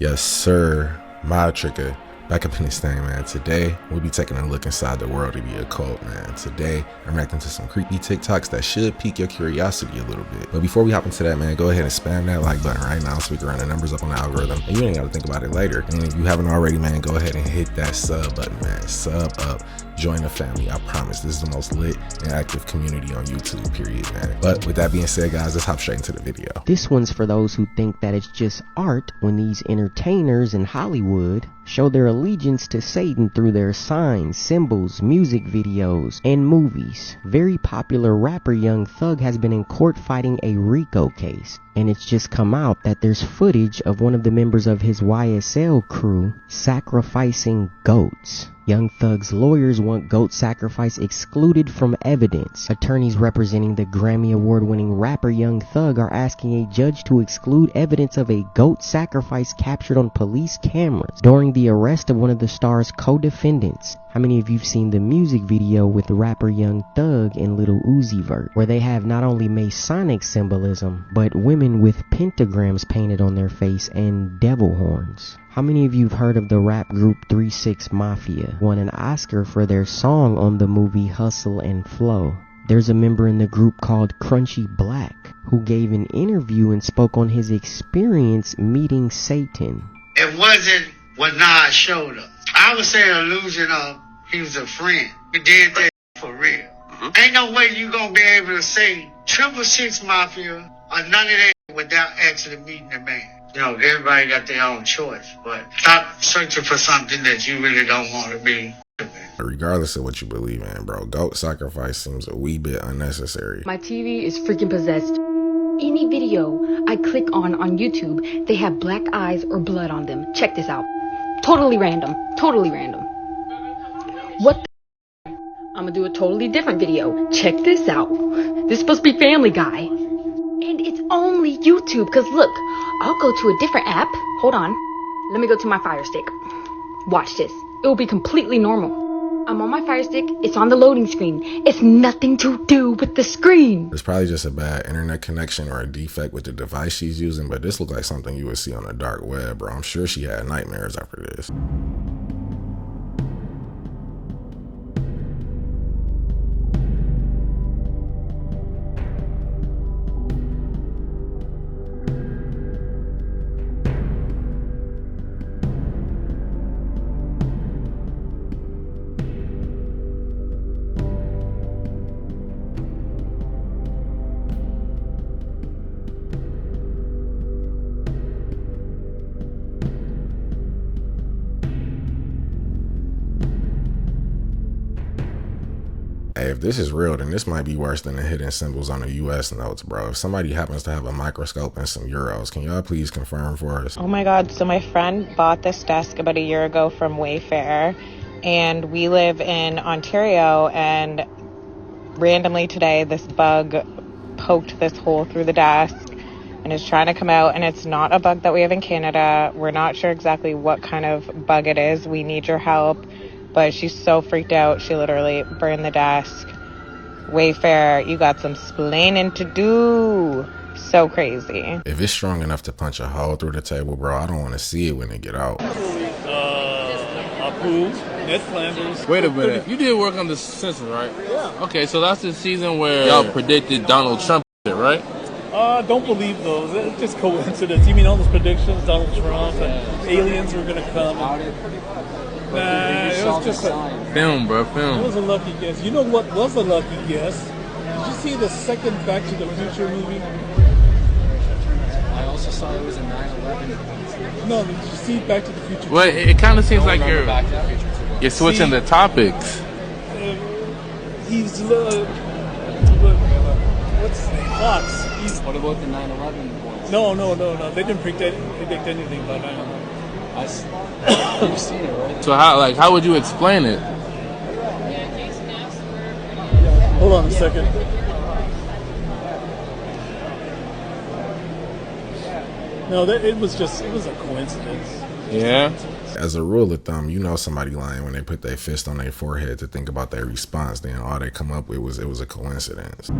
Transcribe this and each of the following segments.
Yes, sir. My trigger. Back up in this thing, man. Today, we'll be taking a look inside the world of the occult, man. Today, I'm reacting to some creepy TikToks that should pique your curiosity a little bit. But before we hop into that, man, go ahead and spam that like button right now so we can run the numbers up on the algorithm. And you ain't got to think about it later. And if you haven't already, man, go ahead and hit that sub button, man. Sub up. Join the family. I promise this is the most lit and active community on YouTube, period, man. But with that being said, guys, let's hop straight into the video. This one's for those who think that it's just art when these entertainers in Hollywood show their allegiance to Satan through their signs, symbols, music videos, and movies. Very popular rapper Young Thug has been in court fighting a RICO case, and it's just come out that there's footage of one of the members of his YSL crew sacrificing goats. Young Thug's lawyers want goat sacrifice excluded from evidence. Attorneys representing the Grammy Award-winning rapper Young Thug are asking a judge to exclude evidence of a goat sacrifice captured on police cameras during the arrest of one of the star's co-defendants. How many of you have seen the music video with rapper Young Thug and Lil Uzi Vert, where they have not only Masonic symbolism, but women with pentagrams painted on their face and devil horns? How many of you have heard of the rap group 3 6 Mafia? Won an Oscar for their song on the movie Hustle and Flow. There's a member in the group called Crunchy Black who gave an interview and spoke on his experience meeting Satan. It wasn't what Nas showed us. I would say illusion of he was a friend. He did that for real. Ain't no way you gonna be able to say 666 Mafia or none of that without actually meeting the man. You know, everybody got their own choice, but stop searching for something that you really don't want to be. Regardless of what you believe in, bro, goat sacrifice seems a wee bit unnecessary. My TV is freaking possessed. Any video I click on YouTube, they have black eyes or blood on them. Check this out. Totally random. Totally random. What the? I'm gonna do a totally different video. Check this out. This is supposed to be Family Guy. And it's only YouTube, because look, I'll go to a different app. Hold on. Let me go to my Fire Stick. Watch this. It will be completely normal. I'm on my Fire Stick. It's on the loading screen. It's nothing to do with the screen. It's probably just a bad internet connection or a defect with the device she's using, but this looked like something you would see on the dark web, bro. I'm sure she had nightmares after this. Hey, if this is real, then this might be worse than the hidden symbols on the US notes, bro. If somebody happens to have a microscope and some euros, can y'all please confirm for us? Oh my God, so my friend bought this desk about a year ago from Wayfair, and we live in Ontario, and randomly today this bug poked this hole through the desk and is trying to come out, and it's not a bug that we have in Canada. We're not sure exactly what kind of bug it is. We need your help. But she's so freaked out, she literally burned the desk. Wayfair, you got some splaining to do. So crazy. If it's strong enough to punch a hole through the table, bro, I don't want to see it when it get out. Apu, Ned Flanders. Wait a minute, you did work on The Simpsons, right? Yeah. Okay, so that's the season where y'all predicted Donald Trump, right? Don't believe those. It's just coincidence. You mean all those predictions, Donald Trump and aliens were gonna come? Nah, it was just a film, bro, film. It was a lucky guess. You know what was a lucky guess? Did you see the second Back to the Future movie? I also saw it was a 9/11. No, did you see Back to the Future? Well, it kind of seems like you're switching the topics. He's what's his name? Fox. What about the 9/11 ones? No. They didn't predict anything about 9/11. You've seen it, right? So how would you explain it? Hold on a second. No, it was a coincidence. Yeah. As a rule of thumb, you know somebody lying when they put their fist on their forehead to think about their response. Then all they come up with was it was a coincidence.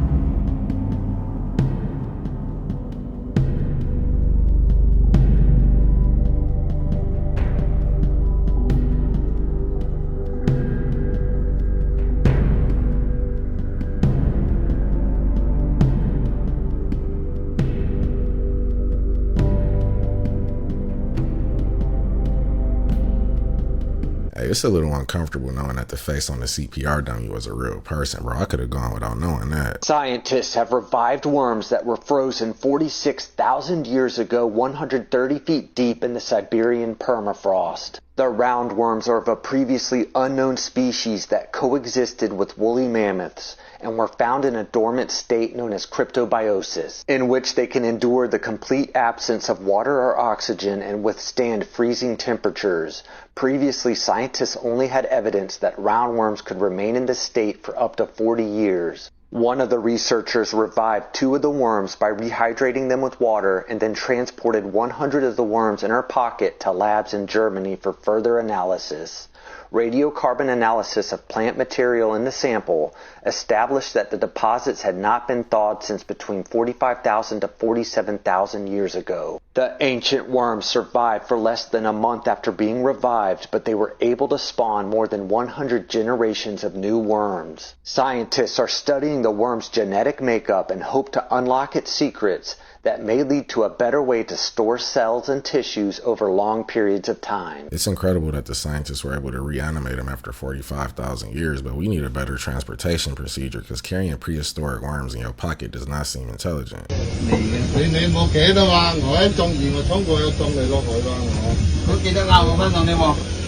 Hey, it's a little uncomfortable knowing that the face on the CPR dummy was a real person, bro. I could have gone without knowing that. Scientists have revived worms that were frozen 46,000 years ago, 130 feet deep in the Siberian permafrost. The roundworms are of a previously unknown species that coexisted with woolly mammoths and were found in a dormant state known as cryptobiosis, in which they can endure the complete absence of water or oxygen and withstand freezing temperatures. Previously, scientists only had evidence that roundworms could remain in this state for up to 40 years. One of the researchers revived 2 of the worms by rehydrating them with water and then transported 100 of the worms in her pocket to labs in Germany for further analysis. Radiocarbon analysis of plant material in the sample established that the deposits had not been thawed since between 45,000 to 47,000 years ago. The ancient worms survived for less than a month after being revived, but they were able to spawn more than 100 generations of new worms. Scientists are studying the worm's genetic makeup and hope to unlock its secrets that may lead to a better way to store cells and tissues over long periods of time. It's incredible that the scientists were able to reanimate them after 45,000 years, but we need a better transportation procedure because carrying prehistoric worms in your pocket does not seem intelligent.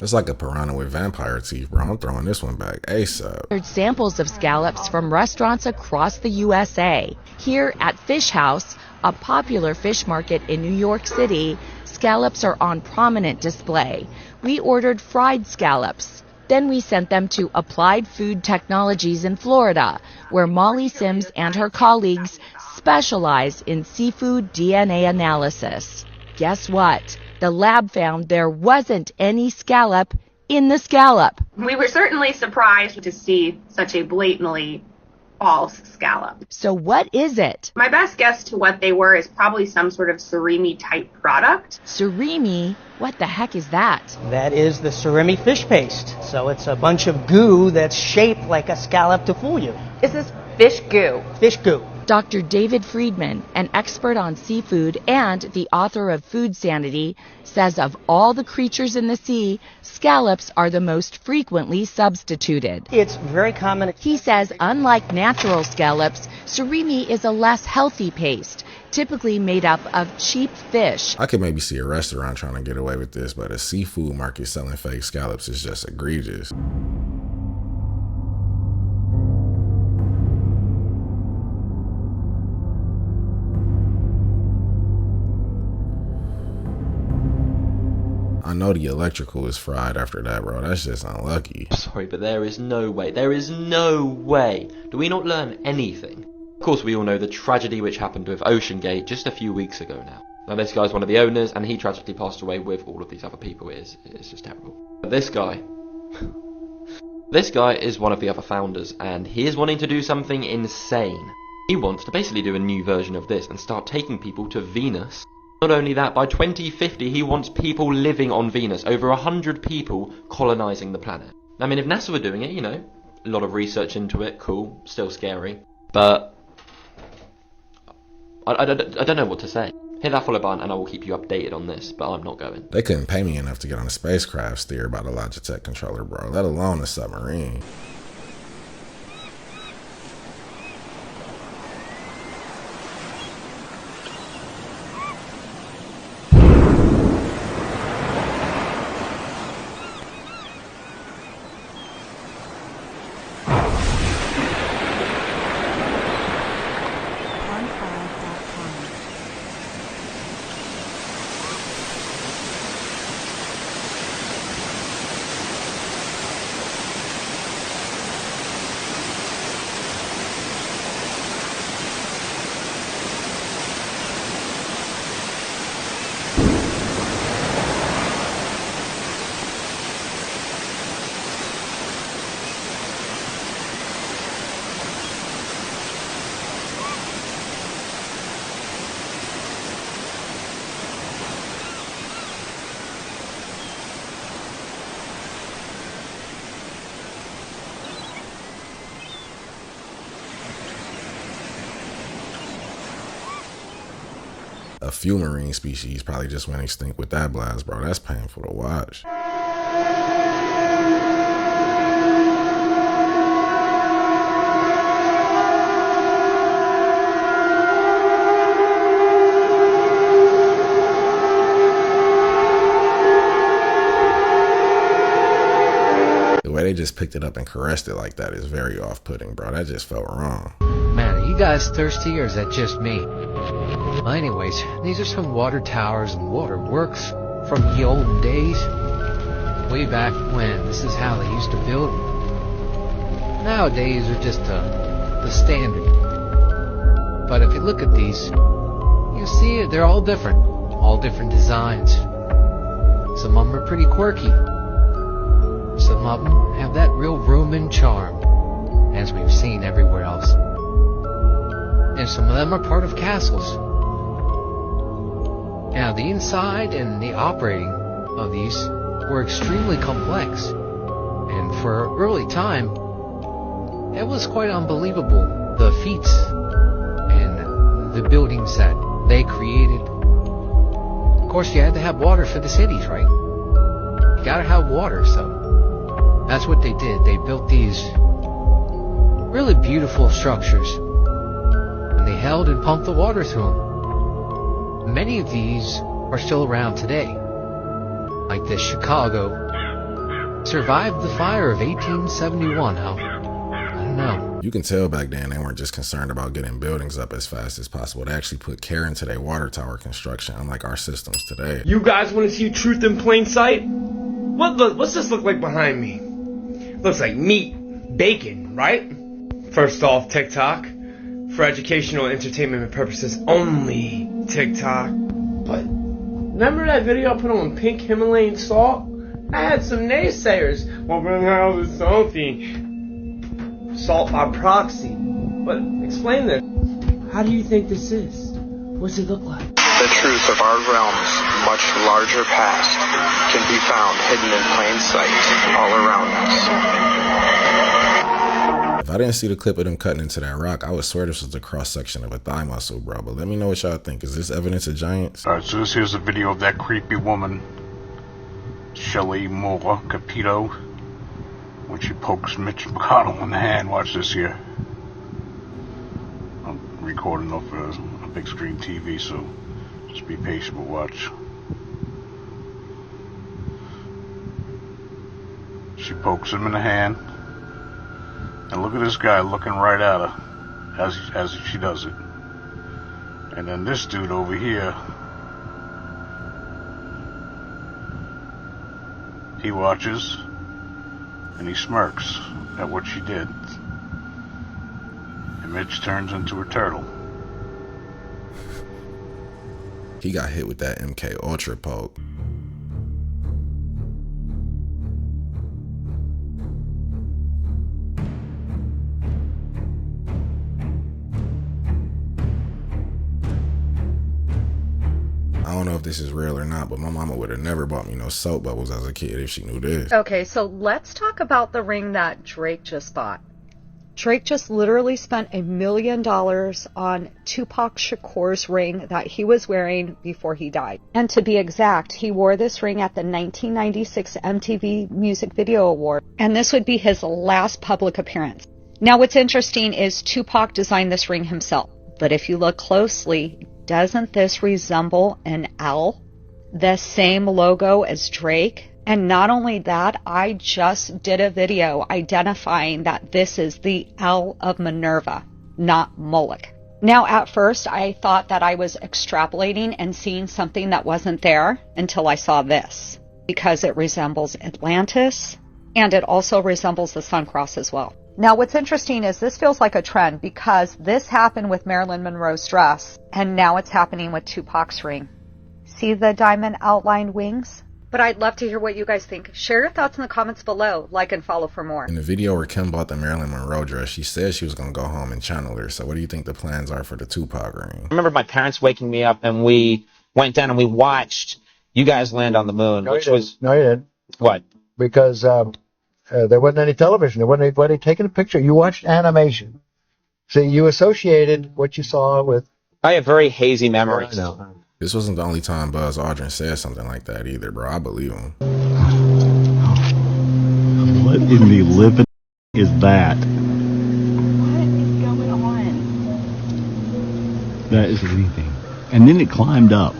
It's like a piranha with vampire teeth, bro. I'm throwing this one back ASAP. Samples of scallops from restaurants across the USA. Here at Fish House, a popular fish market in New York City, scallops are on prominent display. We ordered fried scallops. Then we sent them to Applied Food Technologies in Florida, where Molly Sims and her colleagues specialize in seafood DNA analysis. Guess what? The lab found there wasn't any scallop in the scallop. We were certainly surprised to see such a blatantly false scallop. So what is it? My best guess to what they were is probably some sort of surimi type product. Surimi? What the heck is that? That is the surimi fish paste. So it's a bunch of goo that's shaped like a scallop to fool you. This is fish goo. Fish goo. Dr. David Friedman, an expert on seafood and the author of Food Sanity, says of all the creatures in the sea, scallops are the most frequently substituted. It's very common. He says unlike natural scallops, surimi is a less healthy paste, typically made up of cheap fish. I could maybe see a restaurant trying to get away with this, but a seafood market selling fake scallops is just egregious. I know the electrical is fried after that, bro. That's just unlucky. Sorry, but there is no way. There is no way. Do we not learn anything? Of course, we all know the tragedy which happened with Ocean Gate just a few weeks ago now. Now, this guy's one of the owners, and he tragically passed away with all of these other people. It's just terrible. But this guy... this guy is one of the other founders, and he is wanting to do something insane. He wants to basically do a new version of this and start taking people to Venus. Not only that, by 2050 he wants people living on Venus, over 100 people colonising the planet. I mean, if NASA were doing it, you know, a lot of research into it, cool, still scary, but I don't know what to say. Hit that follow button and I will keep you updated on this, but I'm not going. They couldn't pay me enough to get on a spacecraft steered by the Logitech controller, bro, let alone a submarine. A few marine species probably just went extinct with that blast, bro. That's painful to watch. way they just picked it up and caressed it like that is very off-putting, bro. That just felt wrong. Man, are you guys thirsty or is that just me? Well, anyways, these are some water towers and water works from the olden days. Way back when, this is how they used to build them. Nowadays, they're just the standard. But if you look at these, you see they're all different designs. Some of them are pretty quirky. Some of them have that real Roman charm, as we've seen everywhere else. And some of them are part of castles. Now, the inside and the operating of these were extremely complex. And for an early time, it was quite unbelievable, the feats and the buildings that they created. Of course, you had to have water for the cities, right? You gotta have water, so that's what they did. They built these really beautiful structures, and they held and pumped the water through them. Many of these are still around today, like this Chicago survived the fire of 1871. How? I don't know. You can tell back then they weren't just concerned about getting buildings up as fast as possible. They actually put care into their water tower construction, unlike our systems today. You guys want to see truth in plain sight? What's this look like behind me? Looks like meat, bacon, right? First off, TikTok. For educational and entertainment purposes only, TikTok. But remember that video I put on pink Himalayan salt? I had some naysayers. Well, how is it salty? Salt by proxy. But explain this. How do you think this is? What's it look like? The truth of our realm's much larger past can be found hidden in plain sight all around us. If I didn't see the clip of them cutting into that rock, I would swear this was the cross section of a thigh muscle, bro. But let me know what y'all think. Is this evidence of giants? Alright, so this here's a video of that creepy woman, Shelly Moore Capito, when she pokes Mitch McConnell in the hand. Watch this here. I'm recording off a big screen TV, so just be patient, but watch. She pokes him in the hand, and look at this guy looking right at her as she does it. And then this dude over here, he watches and he smirks at what she did. And Mitch turns into a turtle. He got hit with that MK Ultra poke. I don't know if this is real or not, but my mama would have never bought me no soap bubbles as a kid if she knew this. Okay, so let's talk about the ring that Drake just bought. Drake just literally spent $1 million on Tupac Shakur's ring that he was wearing before he died. And to be exact, he wore this ring at the 1996 MTV Music Video Award, and this would be his last public appearance. Now, what's interesting is Tupac designed this ring himself, but if you look closely, doesn't this resemble an L? The same logo as Drake? And not only that, I just did a video identifying that this is the L of Minerva, not Moloch. Now, at first, I thought that I was extrapolating and seeing something that wasn't there until I saw this, because it resembles Atlantis, and it also resembles the Sun Cross as well. Now, what's interesting is this feels like a trend because this happened with Marilyn Monroe's dress, and now it's happening with Tupac's ring. See the diamond outlined wings? But I'd love to hear what you guys think. Share your thoughts in the comments below. Like and follow for more. In the video where Kim bought the Marilyn Monroe dress, she said she was going to go home and channel her. So what do you think the plans are for the Tupac ring? I remember my parents waking me up and we went down and we watched you guys land on the moon, No, you didn't. What? Because there wasn't any television. There wasn't anybody taking a picture. You watched animation. See, you associated what you saw with... I have very hazy memories. I know. This wasn't the only time Buzz Aldrin said something like that either, bro. I believe him. What in the living is that? What is going on? That is anything. And then it climbed up.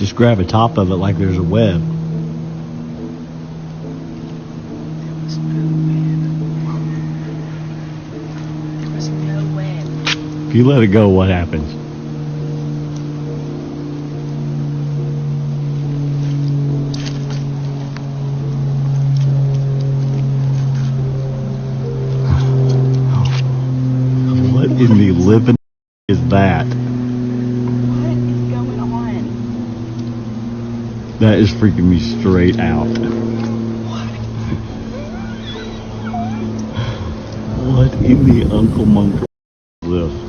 Just grab the top of it like there's a web. If you let it go, what happens? What in the living is that? What is going on? That is freaking me straight out. What in the Uncle Monk is this?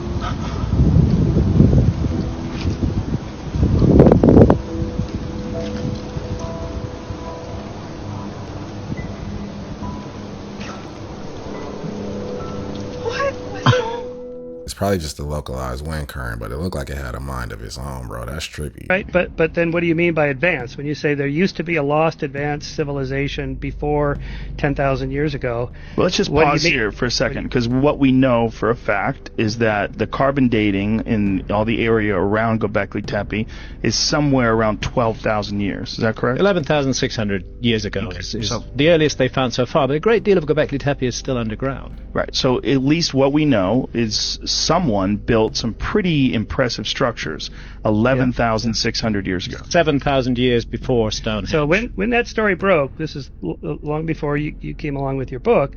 It's probably just a localized wind current, but it looked like it had a mind of its own, bro. That's trippy. Right, but then what do you mean by advanced? When you say there used to be a lost advanced civilization before 10,000 years ago. Well, let's just pause here for a second, because what we know for a fact is that the carbon dating in all the area around Göbekli Tepe is somewhere around 12,000 years. Is that correct? 11,600 years ago is the earliest they found so far, but a great deal of Göbekli Tepe is still underground. Right, so at least what we know is someone built some pretty impressive structures 11,600 years ago. 7,000 years before Stonehenge. So when that story broke, this is long before you came along with your book,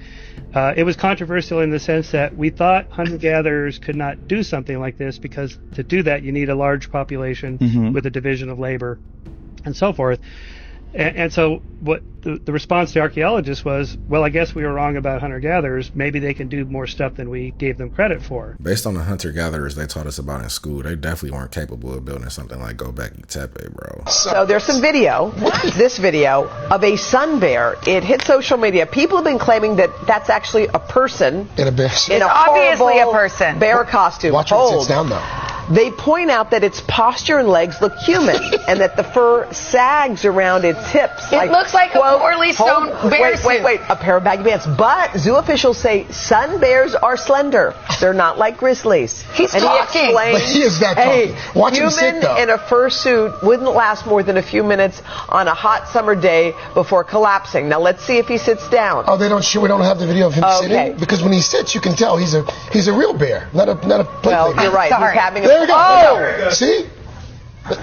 it was controversial in the sense that we thought hunter-gatherers could not do something like this because to do that you need a large population with a division of labor and so forth. And so what the response to archaeologists was, well, I guess we were wrong about hunter-gatherers. Maybe they can do more stuff than we gave them credit for. Based on the hunter-gatherers they taught us about in school, they definitely weren't capable of building something like Göbekli Tepe, bro. So there's some video, this video, of a sun bear. It hit social media. People have been claiming that that's actually a person in a bear suit. In a obviously horrible a person. Bear costume. Watch when it sits down, though. They point out that its posture and legs look human, and that the fur sags around its hips. It looks like a poorly sewn bear suit. Wait, a pair of baggy pants. But zoo officials say sun bears are slender. They're not like grizzlies. He's and talking. He explains, But he is not talking. Watch him sit, though. Human in a fur suit wouldn't last more than a few minutes on a hot summer day before collapsing. Now let's see if he sits down. Oh, we don't have the video of him sitting? Because when he sits, you can tell he's a real bear, not a play Well, bear. you're right. Sorry. He's having a... There we go. Oh! See?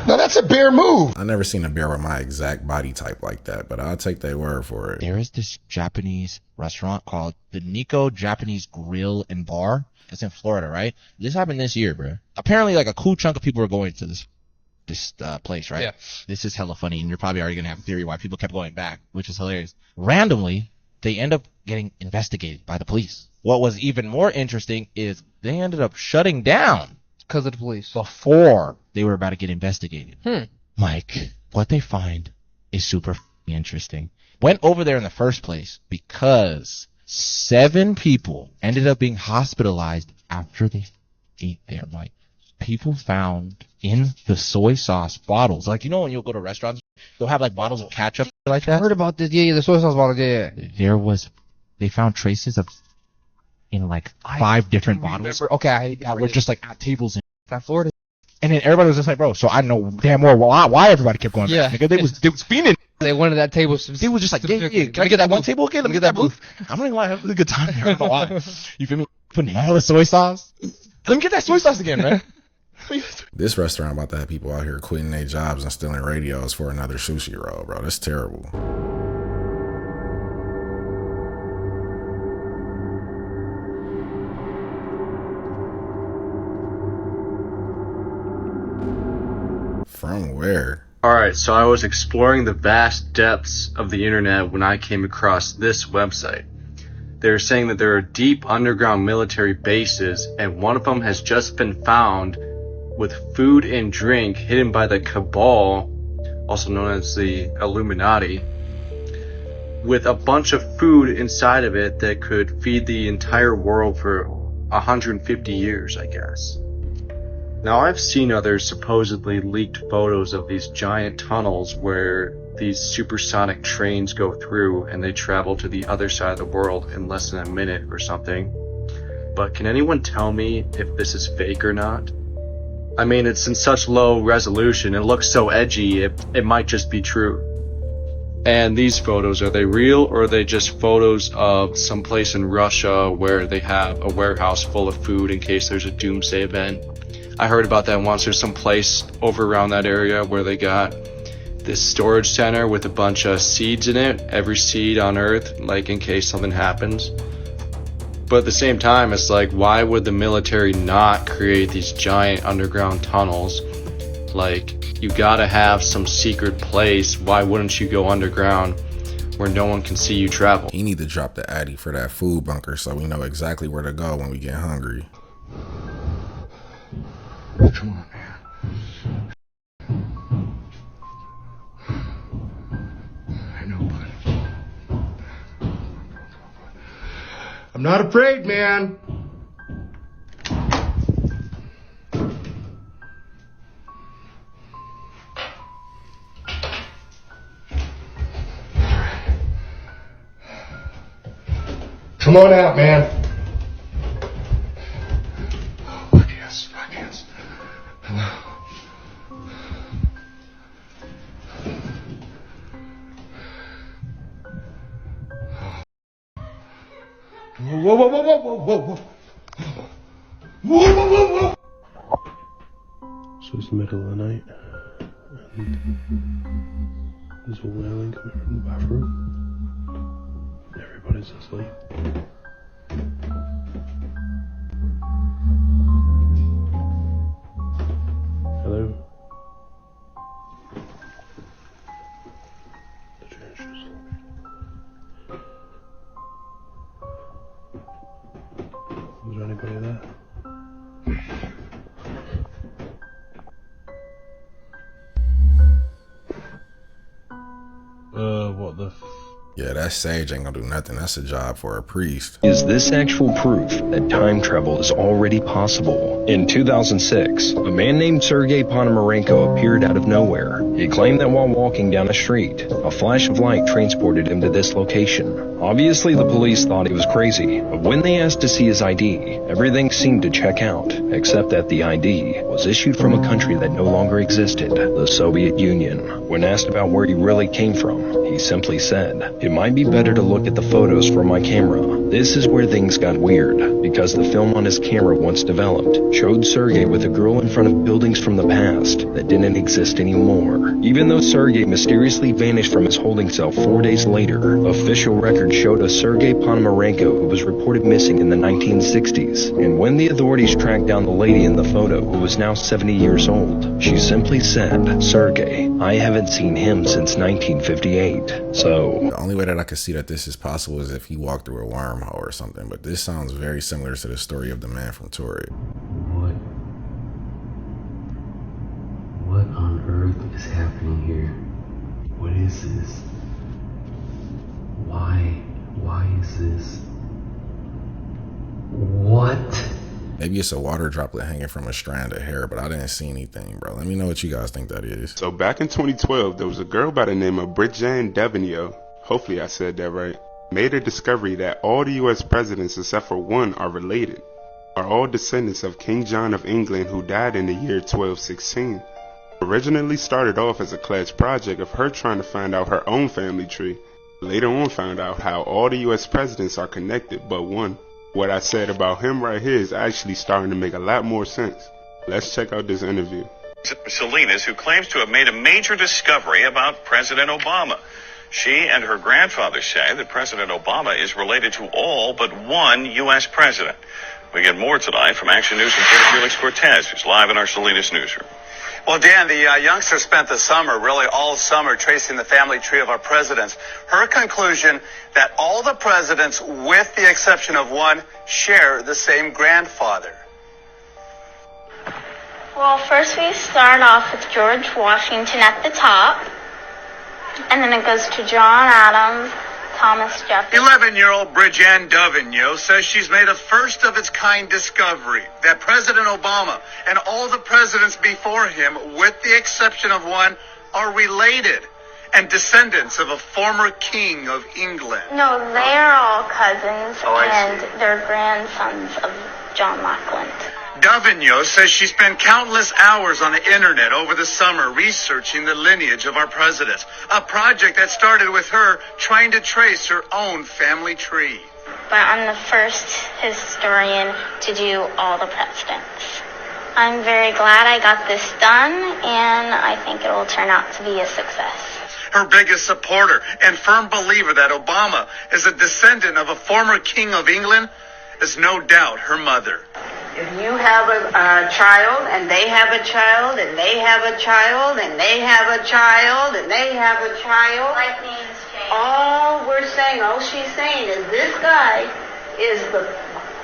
Now that's a bear move. I never seen a bear with my exact body type like that, but I'll take their word for it. There is this Japanese restaurant called the Nikko Japanese Grill and Bar. It's in Florida, right? This happened this year, bro. Apparently, like a cool chunk of people are going to this place, right? Yeah. This is hella funny, and you're probably already gonna have a theory why people kept going back, which is hilarious. Randomly, they end up getting investigated by the police. What was even more interesting is they ended up shutting down because of the police before they were about to get investigated. Mike, what they find is super interesting. Went over there in the first place because 7 people ended up being hospitalized after they ate there. Like, people found in the soy sauce bottles, like, you know when you'll go to restaurants, they'll have like bottles of ketchup like that. I heard about this. Yeah, the soy sauce bottle. Yeah. They found traces of in like 5 different bottles. Okay, we're just like at tables in Florida, and then everybody was just like, bro. So I know damn well why everybody kept going back. Nigga, they was fiending. They wanted that table. They was just like, yeah. Can I get that one table? Okay, let me get that booth. I'm not gonna lie, having a good time there. I don't know why. You feel me? Putting all the soy sauce. Let me get that soy sauce again, man. This restaurant about to have people out here quitting their jobs and stealing radios for another sushi roll, bro. That's terrible. From where? Alright, so I was exploring the vast depths of the internet when I came across this website. They're saying that there are deep underground military bases, and one of them has just been found with food and drink hidden by the Cabal, also known as the Illuminati, with a bunch of food inside of it that could feed the entire world for 150 years, I guess. Now, I've seen other supposedly leaked photos of these giant tunnels where these supersonic trains go through and they travel to the other side of the world in less than a minute or something. But can anyone tell me if this is fake or not? I mean, it's in such low resolution, it looks so edgy, it might just be true. And these photos, are they real, or are they just photos of some place in Russia where they have a warehouse full of food in case there's a doomsday event? I heard about that once. There's some place over around that area where they got this storage center with a bunch of seeds in it, every seed on Earth, like in case something happens. But at the same time, it's like, why would the military not create these giant underground tunnels? Like, you gotta have some secret place. Why wouldn't you go underground where no one can see you travel? You need to drop the Addy for that food bunker so we know exactly where to go when we get hungry. Come on, man. I know, bud. I'm not afraid, man. Come on out, man. Fuck yes, fuck yes. Whoa, whoa, whoa, whoa, whoa, whoa, whoa. Whoa, whoa, whoa, whoa. So it's the middle of the night, and there's a wailing coming from the bathroom. Everybody's asleep. Hello? The trenches. Was there anybody there? What the Yeah, that sage ain't gonna do nothing. That's a job for a priest. Is this actual proof that time travel is already possible? In 2006, a man named Sergei Ponomarenko appeared out of nowhere. He claimed that while walking down a street, a flash of light transported him to this location. Obviously, the police thought he was crazy, but when they asked to see his ID, everything seemed to check out, except that the ID was issued from a country that no longer existed, the Soviet Union. When asked about where he really came from, he simply said, "It might be better to look at the photos from my camera." This is where things got weird, because the film on his camera once developed showed Sergei with a girl in front of buildings from the past that didn't exist anymore. Even though Sergei mysteriously vanished from his holding cell 4 days later, official records showed a Sergei Ponomarenko who was reported missing in the 1960s. And when the authorities tracked down the lady in the photo, who was now 70 years old, she simply said, "Sergei, I haven't seen him since 1958. So the only way that I could see that this is possible is if he walked through a wormhole or something, but this sounds very similar to the story of the man from Torrid. What on earth is happening here? What is this? Why is this? What? Maybe it's a water droplet hanging from a strand of hair, but I didn't see anything, bro. Let me know what you guys think that is. So back in 2012, there was a girl by the name of Bridget Devenio, hopefully I said that right, made a discovery that all the US presidents except for one are related, are all descendants of King John of England, who died in the year 1216. Originally started off as a class project of her trying to find out her own family tree. Later on found out how all the US presidents are connected but one. What I said about him right here is actually starting to make a lot more sense. Let's check out this interview. Salinas, who claims to have made a major discovery about President Obama. She and her grandfather say that President Obama is related to all but one U.S. president. We get more tonight from Action News reporter Felix Cortez, who's live in our Salinas newsroom. Well, Dan, the youngster spent the summer, really all summer, tracing the family tree of our presidents. Her conclusion that all the presidents, with the exception of one, share the same grandfather. Well, first we start off with George Washington at the top, and then it goes to John Adams, Thomas Jefferson. 11-year-old Bridget Devenio says she's made a first-of-its-kind discovery that President Obama and all the presidents before him, with the exception of one, are related and descendants of a former king of England. No, they are all cousins, Oh, I and they're grandsons of John Lackland. Davigno says she spent countless hours on the internet over the summer researching the lineage of our presidents, a project that started with her trying to trace her own family tree. But I'm the first historian to do all the presidents. I'm very glad I got this done, and I think it will turn out to be a success. Her biggest supporter and firm believer that Obama is a descendant of a former king of England is no doubt her mother. If you have a child, and they have a child, and they have a child, and they have a child, and they have a child, all we're saying, all she's saying is this guy is the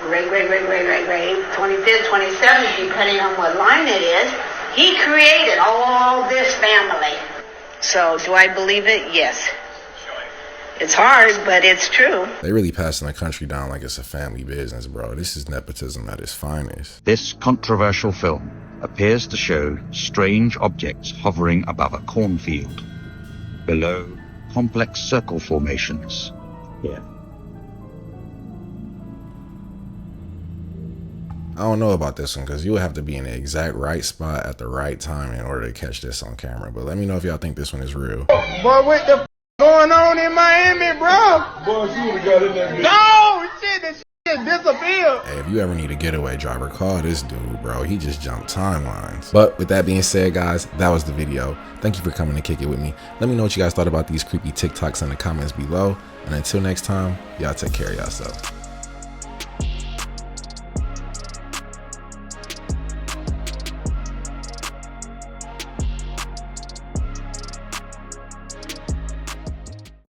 great, 25th, 27th, depending on what line it is. He created all this family. So, do I believe it? Yes. It's hard, but it's true. They really passing the country down like it's a family business, bro. This is nepotism at its finest. This controversial film appears to show strange objects hovering above a cornfield. Below, complex circle formations. Here. I don't know about this one because you would have to be in the exact right spot at the right time in order to catch this on camera. But let me know if y'all think this one is real. Boy, what the going on in Miami, bro? Boy, she would've got in there. No, shit, this shit disappeared. Hey, if you ever need a getaway driver, call this dude, bro. He just jumped timelines. But with that being said, guys, that was the video. Thank you for coming to kick it with me. Let me know what you guys thought about these creepy TikToks in the comments below. And until next time, y'all take care of yourself.